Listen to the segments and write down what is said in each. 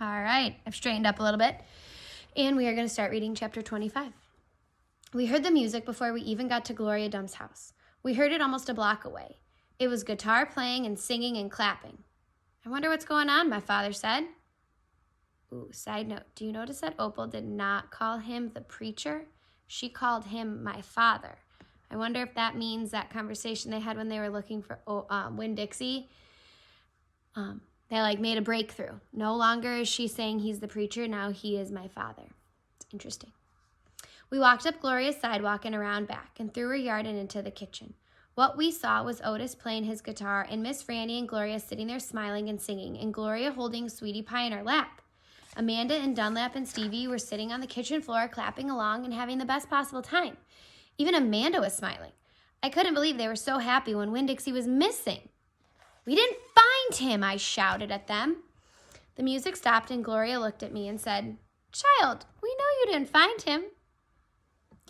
All right, I've straightened up a little bit, and we are going to start reading chapter 25. We heard the music before we even got to Gloria Dump's house. We heard it almost a block away. It was guitar playing and singing and clapping. I wonder what's going on, my father said. Ooh, side note, do you notice that Opal did not call him the preacher? She called him my father. I wonder if that means that conversation they had when they were looking for Winn Dixie, they made a breakthrough. No longer is she saying he's the preacher, now he is my father. It's interesting. We walked up Gloria's sidewalk and around back and through her yard and into the kitchen. What we saw was Otis playing his guitar and Miss Franny and Gloria sitting there smiling and singing and Gloria holding Sweetie Pie in her lap. Amanda and Dunlap and Stevie were sitting on the kitchen floor clapping along and having the best possible time. Even Amanda was smiling. I couldn't believe they were so happy when Winn Dixie was missing. We didn't find him, I shouted at them. The music stopped and Gloria looked at me and said, Child, we know you didn't find him.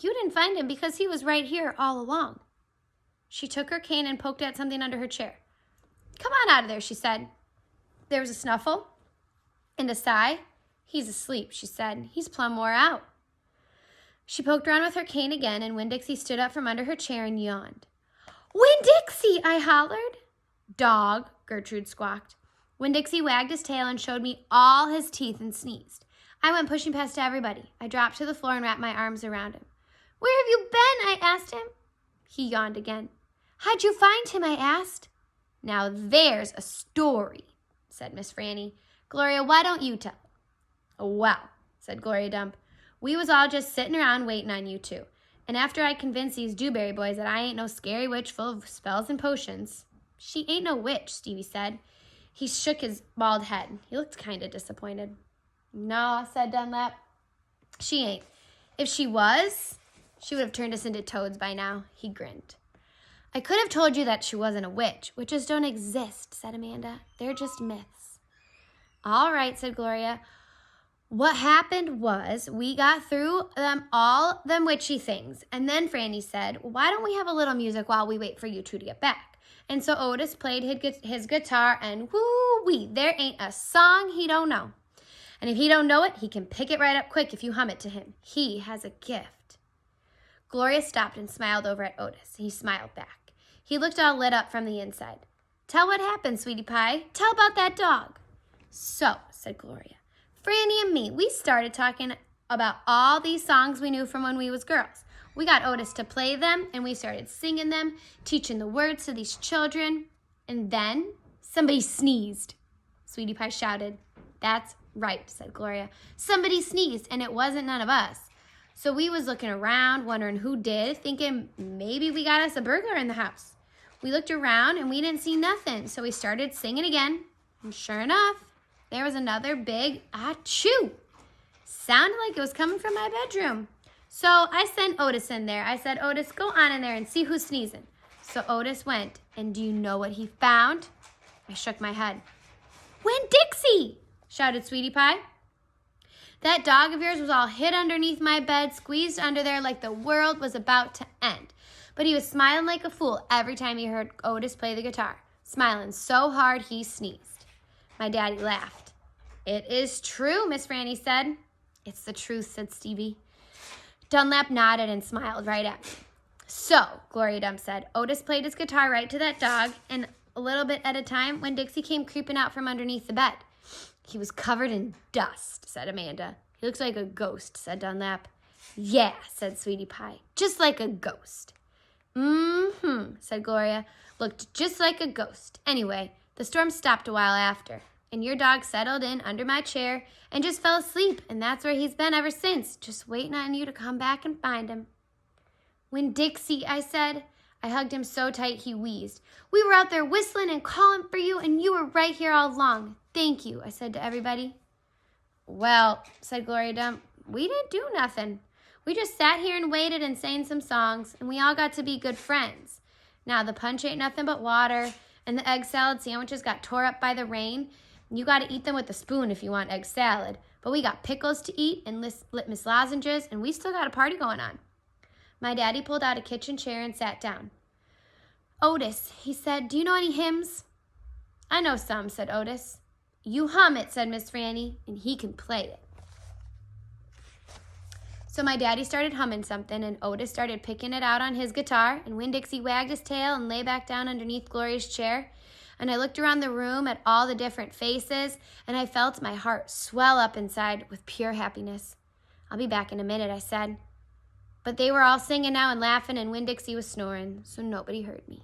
You didn't find him because he was right here all along. She took her cane and poked at something under her chair. Come on out of there, she said. There was a snuffle and a sigh. He's asleep, she said. He's plumb wore out. She poked around with her cane again and Winn Dixie stood up from under her chair and yawned. Winn Dixie, I hollered. Dog, Gertrude squawked. Winn Dixie wagged his tail and showed me all his teeth and sneezed. I went pushing past everybody. I dropped to the floor and wrapped my arms around him. Where have you been? I asked him. He yawned again. How'd you find him? I asked. Now there's a story, said Miss Franny. Gloria, why don't you tell? Well, said Gloria Dump, we was all just sitting around waiting on you two. And after I convinced these Dewberry boys that I ain't no scary witch full of spells and potions. She ain't no witch, Stevie said. He shook his bald head. He looked kind of disappointed. No, said Dunlap. She ain't. If she was, she would have turned us into toads by now. He grinned. I could have told you that she wasn't a witch. Witches don't exist, said Amanda. They're just myths. All right, said Gloria. What happened was we got through all them witchy things. And then Franny said, why don't we have a little music while we wait for you two to get back? And so Otis played his guitar and woo-wee, there ain't a song he don't know. And if he don't know it, he can pick it right up quick if you hum it to him. He has a gift. Gloria stopped and smiled over at Otis. He smiled back. He looked all lit up from the inside. Tell what happened, Sweetie Pie. Tell about that dog. So, said Gloria, Franny and me, we started talking about all these songs we knew from when we was girls. We got Otis to play them, and we started singing them, teaching the words to these children. And then somebody sneezed. Sweetie Pie shouted. That's right, said Gloria. Somebody sneezed, and it wasn't none of us. So we was looking around, wondering who did, thinking maybe we got us a burglar in the house. We looked around, and we didn't see nothing, so we started singing again. And sure enough, there was another big achoo. Sounded like it was coming from my bedroom. So I sent Otis in there. I said, Otis, go on in there and see who's sneezing. So Otis went, and do you know what he found? I shook my head. Winn Dixie, shouted Sweetie Pie. That dog of yours was all hid underneath my bed, squeezed under there like the world was about to end. But he was smiling like a fool every time he heard Otis play the guitar, smiling so hard he sneezed. My daddy laughed. It is true, Miss Franny said. It's the truth, said Stevie. Dunlap nodded and smiled right at me. So, Gloria Dump said, Otis played his guitar right to that dog, and a little bit at a time when Dixie came creeping out from underneath the bed. He was covered in dust, said Amanda. He looks like a ghost, said Dunlap. Yeah, said Sweetie Pie, just like a ghost. Said Gloria. Looked just like a ghost. Anyway, the storm stopped a while after, and your dog settled in under my chair and just fell asleep, and that's where he's been ever since, just waiting on you to come back and find him. Winn Dixie, I said. I hugged him so tight he wheezed. We were out there whistling and calling for you, and you were right here all along. Thank you, I said to everybody. Well, said Gloria Dump, we didn't do nothing. We just sat here and waited and sang some songs, and we all got to be good friends. Now, the punch ain't nothing but water, and the egg salad sandwiches got tore up by the rain. You got to eat them with a spoon if you want egg salad. But we got pickles to eat and litmus lozenges, and we still got a party going on. My daddy pulled out a kitchen chair and sat down. Otis, he said, do you know any hymns? I know some, said Otis. You hum it, said Miss Franny, and he can play it. So my daddy started humming something, and Otis started picking it out on his guitar, and Winn Dixie wagged his tail and lay back down underneath Gloria's chair. And I looked around the room at all the different faces, and I felt my heart swell up inside with pure happiness. I'll be back in a minute, I said. But they were all singing now and laughing, and Winn Dixie was snoring, so nobody heard me.